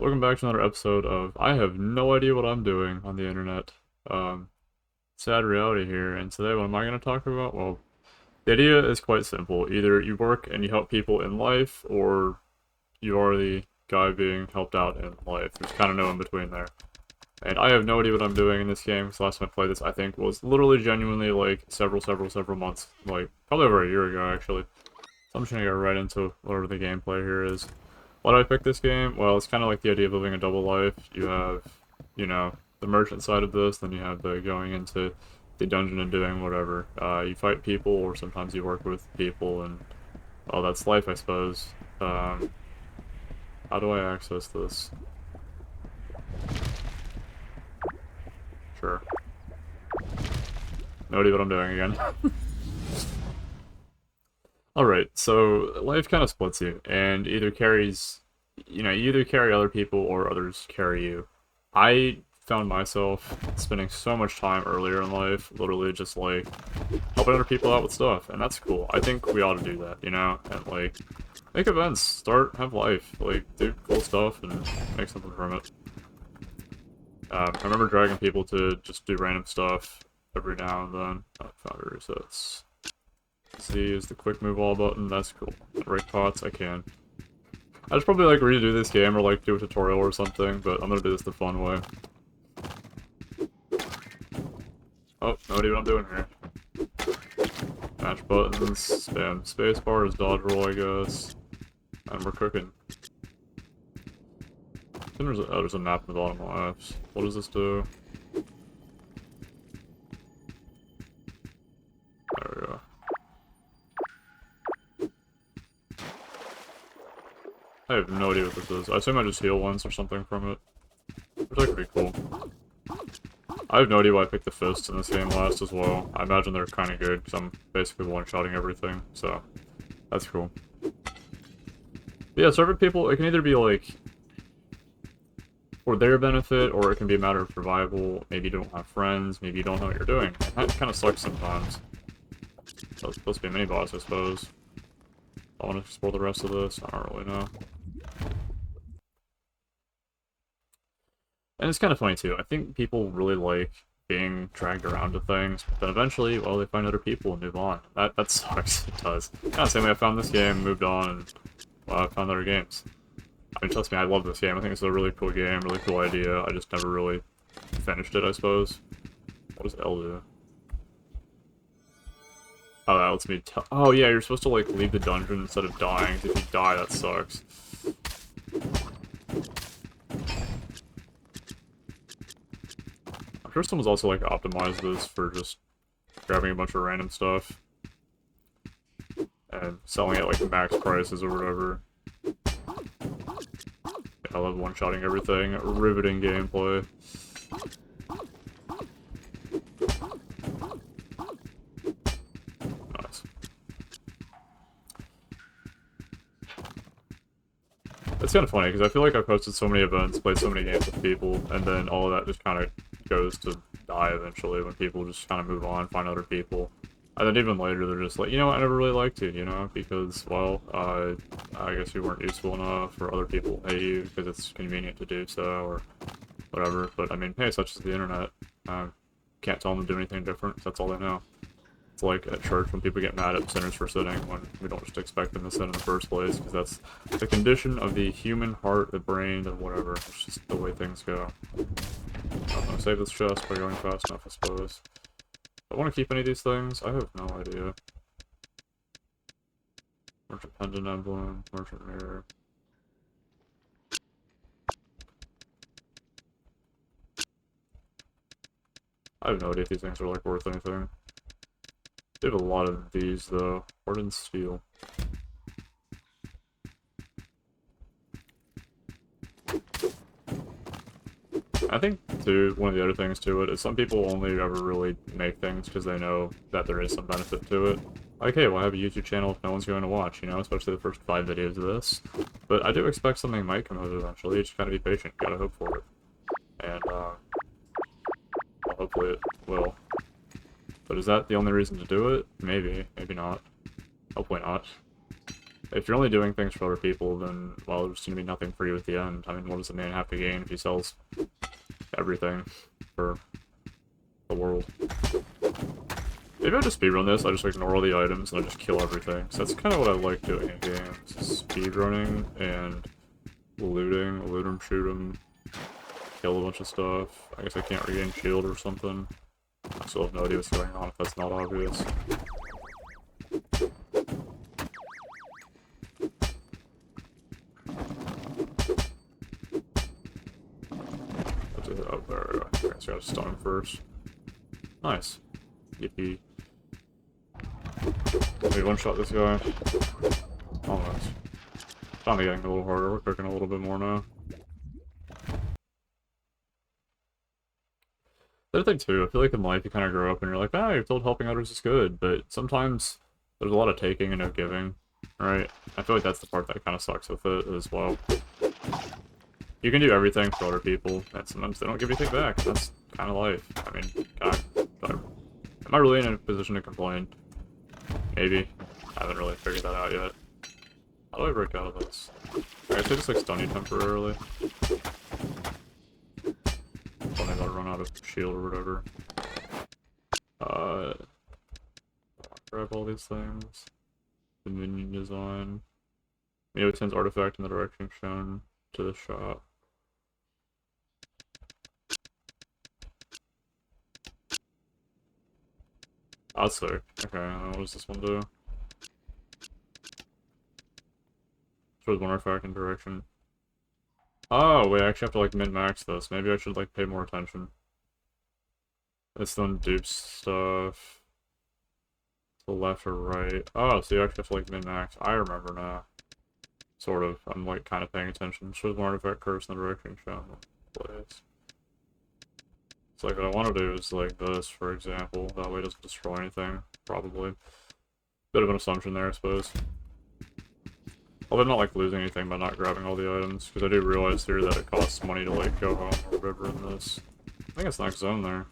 Welcome back to another episode of I have no idea what I'm doing on the internet. Sad reality here, and today what am I going to talk about? Well, the idea is quite simple. Either you work and you help people in life, or you are the guy being helped out in life. There's kind of no in between there. And I have no idea what I'm doing in this game, because last time I played this, I think, was literally genuinely, like, several months, like, probably over a year ago, actually. So I'm just going to go right into whatever the gameplay here is. Why did I pick this game? Well, it's kind of like the idea of living a double life. You have, the merchant side of this, then you have the going into the dungeon and doing whatever. You fight people, or sometimes you work with people, and, well, that's life, I suppose. How do I access this? Sure. No idea what I'm doing again. Alright, so life kind of splits you, and either carries, you either carry other people or others carry you. I found myself spending so much time earlier in life, literally just, like, helping other people out with stuff, and that's cool. I think we ought to do that, and, like, make events, have life, like, do cool stuff, and make something from it. I remember dragging people to just do random stuff every now and then. Foundry resets. Z is the quick move all button, that's cool. Break pots, I can. I should probably like redo this game or like do a tutorial or something, but I'm gonna do this the fun way. Oh, no idea what I'm doing here. Match buttons, spam spacebar is dodge roll, I guess. And we're cooking. Then there's a map in the bottom left. What does this do? There we go. I have no idea what this is. I assume I just heal once or something from it. Which is pretty cool. I have no idea why I picked the fists in this game last as well. I imagine they're kind of good, because I'm basically one-shotting everything, so that's cool. But yeah, serving people, it can either be like for their benefit, or it can be a matter of survival. Maybe you don't have friends, maybe you don't know what you're doing. That kind of sucks sometimes. So it's supposed to be a mini-boss, I suppose. I want to explore the rest of this, I don't really know. And it's kind of funny too. I think people really like being dragged around to things, but then eventually, well, they find other people and move on. That sucks. It does. Yeah, same way I found this game, moved on, and well, I found other games. I mean, trust me, I love this game. I think it's a really cool game, really cool idea. I just never really finished it, I suppose. What does L do? Oh, that lets me tell. Oh yeah, you're supposed to like leave the dungeon instead of dying. If you die, that sucks. I'm sure someone's also like optimized this for just grabbing a bunch of random stuff and selling it like max prices or whatever. I love one-shotting everything. Riveting gameplay. Nice. It's kind of funny, because I feel like I've posted so many events, played so many games with people, and then all of that just kind of goes to die eventually when people just kind of move on, find other people. And then even later, they're just like, I never really liked you, because, well, I guess you weren't useful enough, or other people hate you because it's convenient to do so, or whatever. But, I mean, hey, such is the internet. Can't tell them to do anything different, 'cause that's all they know. It's like at church when people get mad at sinners for sinning, when we don't just expect them to sin in the first place, because that's the condition of the human heart, the brain, and whatever. It's just the way things go. I'm gonna save this chest by going fast enough, I suppose. Do I want to keep any of these things? I have no idea. Merchant pendant emblem, merchant mirror. I have no idea if these things are like worth anything. They have a lot of these though. Hardened steel. I think, too, one of the other things to it is some people only ever really make things because they know that there is some benefit to it. Like, hey, well, I have a YouTube channel if no one's going to watch, especially the first 5 videos of this. But I do expect something might come out of it eventually. You just gotta be patient, gotta hope for it. And, well, hopefully it will. But is that the only reason to do it? Maybe, maybe not. Hopefully not. if you're only doing things for other people, then, well, there's gonna be nothing for you at the end. I mean, what does the man have to gain if he sells everything for the world? Maybe I'll just speedrun this, I just ignore all the items and I just kill everything. So that's kind of what I like doing in games, speedrunning and looting, loot 'em, shoot 'em, kill a bunch of stuff. I guess I can't regain shield or something. I still have no idea what's going on if that's not obvious. Oh, there we go. Okay, so I gotta stun him first. Nice. Yippee. Let me one-shot this guy. Almost. Finally getting a little harder. We're cooking a little bit more now. The other thing too, I feel like in life you kind of grow up and you're like, ah, you're told helping others is good, but sometimes there's a lot of taking and no giving, right? I feel like that's the part that kind of sucks with it as well. You can do everything for other people, and sometimes they don't give anything back. That's kind of life. I mean, God, am I really in a position to complain? Maybe. I haven't really figured that out yet. How do I break out of this? I guess I just like stun you temporarily. Funny about to run out of shield or whatever. Grab all these things. The minion design. Meowton's artifact in the direction shown to the shop. That's sick. Okay, what does this one do? Shows one artifact in direction. Oh, wait, I actually have to like min-max this. Maybe I should like pay more attention. This one dupes stuff. To the left or right. Oh, so you actually have to like min-max. I remember now. Sort of. I'm like kind of paying attention. Shows one artifact curse in the direction shown. Place. It's like what I want to do is like this, for example. That way it doesn't destroy anything. Probably. Bit of an assumption there, I suppose. Although I'm not like losing anything by not grabbing all the items, because I do realize here that it costs money to like go home or whatever in this. I think it's next zone there.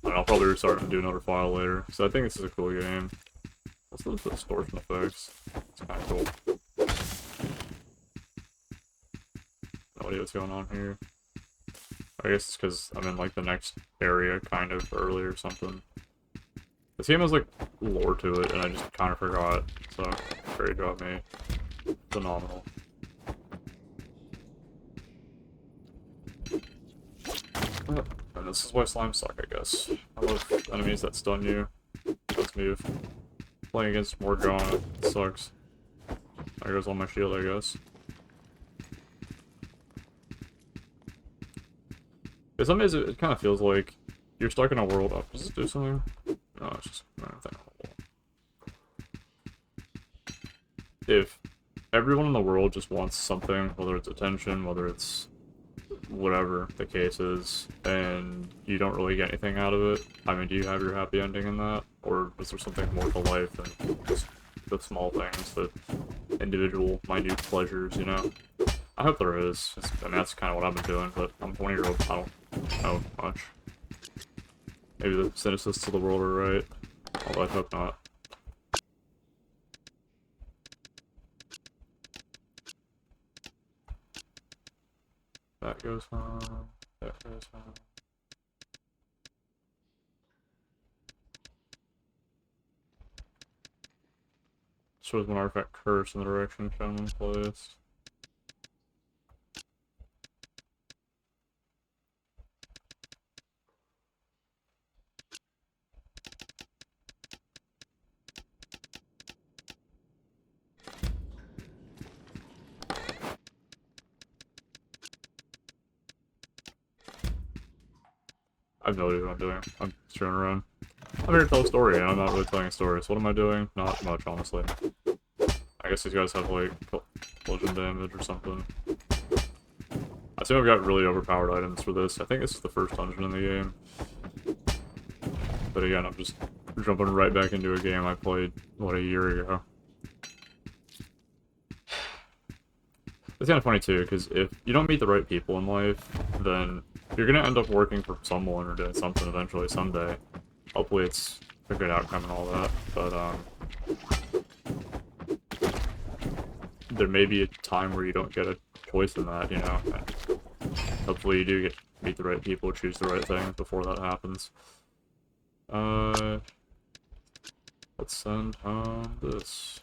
I'll probably restart and do another file later, so I think this is a cool game. Let's look at the distortion effects. It's kind of cool. No idea what's going on here. I guess it's because I'm in like the next area kind of early or something. This game has like lore to it, and I just kind of forgot. So, great job, me. Phenomenal. And this is why slimes suck, I guess. I love enemies that stun you. Let's move. Playing against Morgana sucks. There goes all my shield, I guess. In some ways, it kind of feels like you're stuck in a world. Oh, does this do something? No, it's just another thing on the wall. If everyone in the world just wants something, whether it's attention, whether it's whatever the case is, and you don't really get anything out of it, I mean, do you have your happy ending in that? Or is there something more to life than just the small things, the individual, minute pleasures, you know? I hope there is. I mean, that's kind of what I've been doing, but I'm a 20-year-old, I don't know much. Maybe the cynicists of the world are right, although I hope not. That goes home, that goes home. Shows one artifact curse in the direction shown in place. I have no idea what I'm doing. I'm just running around. I'm here to tell a story, and I'm not really telling a story, so what am I doing? Not much, honestly. I guess these guys have, like, collision damage or something. I assume I've got really overpowered items for this. I think this is the first dungeon in the game. But again, I'm just jumping right back into a game I played, what, a year ago. It's kind of funny, too, because if you don't meet the right people in life, then you're gonna end up working for someone or doing something eventually someday. Hopefully it's a good outcome and all that, but there may be a time where you don't get a choice in that, you know. And hopefully you do get to meet the right people, choose the right things before that happens. Let's send home this.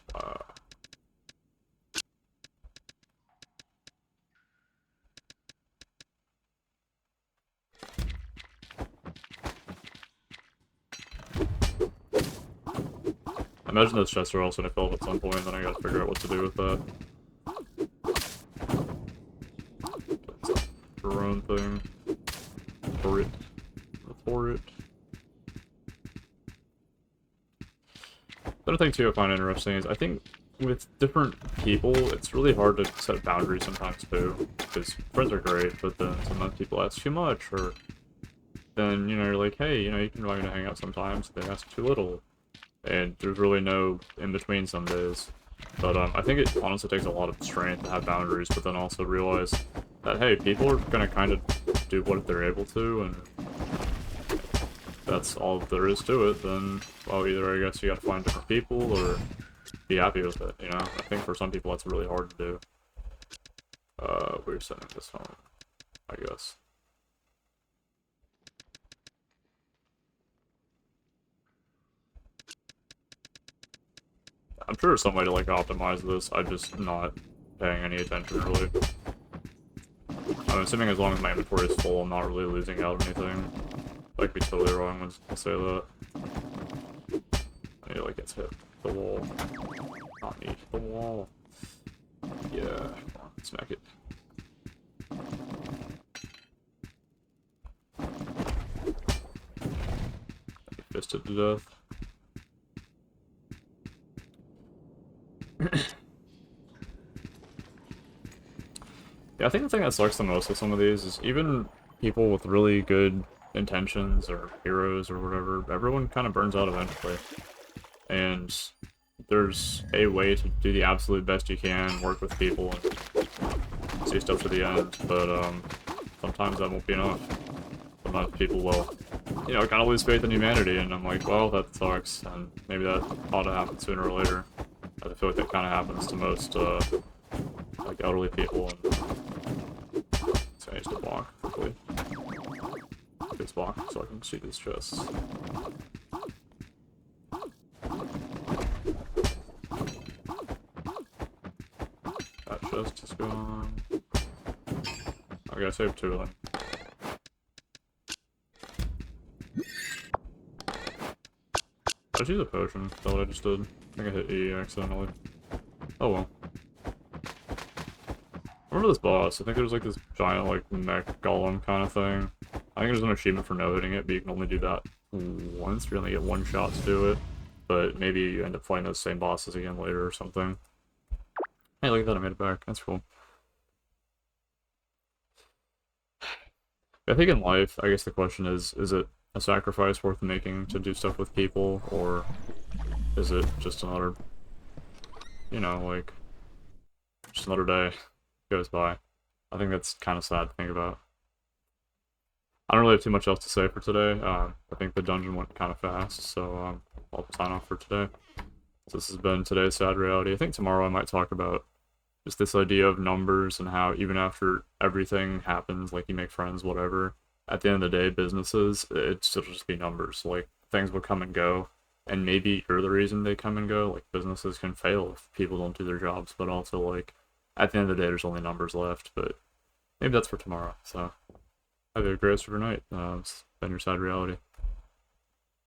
I imagine those chests are also gonna fill up at some point, and then I gotta figure out what to do with that. That's a drone thing. For it. For it. The other thing too I find interesting is I think with different people, it's really hard to set boundaries sometimes too. Because friends are great, but then sometimes people ask too much, or then, you know, you're like, hey, you know, you can invite me to hang out sometimes, they ask too little. And there's really no in-between some days. But I think it honestly takes a lot of strength to have boundaries, but then also realize that, hey, people are gonna kind of do what they're able to, and that's all there is to it, then, well, either I guess you gotta find different people, or be happy with it, you know? I think for some people that's really hard to do. We're sending this home, I guess. I'm sure there's some way to, like, optimize this, I'm just not paying any attention, really. I'm assuming as long as my inventory is full, I'm not really losing out on anything. I could be totally wrong when I say that. I need to, like, get hit the wall. Not me, the wall. Yeah, come on, smack it. Fisted to death. Yeah, I think the thing that sucks the most with some of these is even people with really good intentions or heroes or whatever, everyone kind of burns out eventually. And there's a way to do the absolute best you can, work with people, and see stuff to the end, but sometimes that won't be enough. Sometimes people will, you know, kind of lose faith in humanity, and I'm like, well, that sucks, and maybe that ought to happen sooner or later. I feel like that kind of happens to most, like, elderly people, and so I need to walk quickly. This walk so I can see these chests. That chest is gone. Okay, I saved 2 of them. I just used a potion. That's what I just did. I think I hit E accidentally. Oh well. I remember this boss. I think there's like this giant like mech golem kind of thing. I think there's an achievement for no hitting it, but you can only do that once. You only get 1 shot to do it. But maybe you end up fighting those same bosses again later or something. Hey, look at that, I made it back. That's cool. I think in life, I guess the question is it a sacrifice worth making to do stuff with people, or is it just another, you know, like, just another day goes by? I think that's kind of sad to think about. I don't really have too much else to say for today. I think the dungeon went kind of fast, so I'll sign off for today. So this has been today's sad reality. I think tomorrow I might talk about just this idea of numbers and how even after everything happens, like you make friends, whatever, at the end of the day, businesses, it'd still just be numbers. Like, things will come and go, and maybe you're the reason they come and go. Like, businesses can fail if people don't do their jobs, but also, like, at the end of the day, there's only numbers left, but maybe that's for tomorrow. So, have a great rest of your night. It's been your sad reality.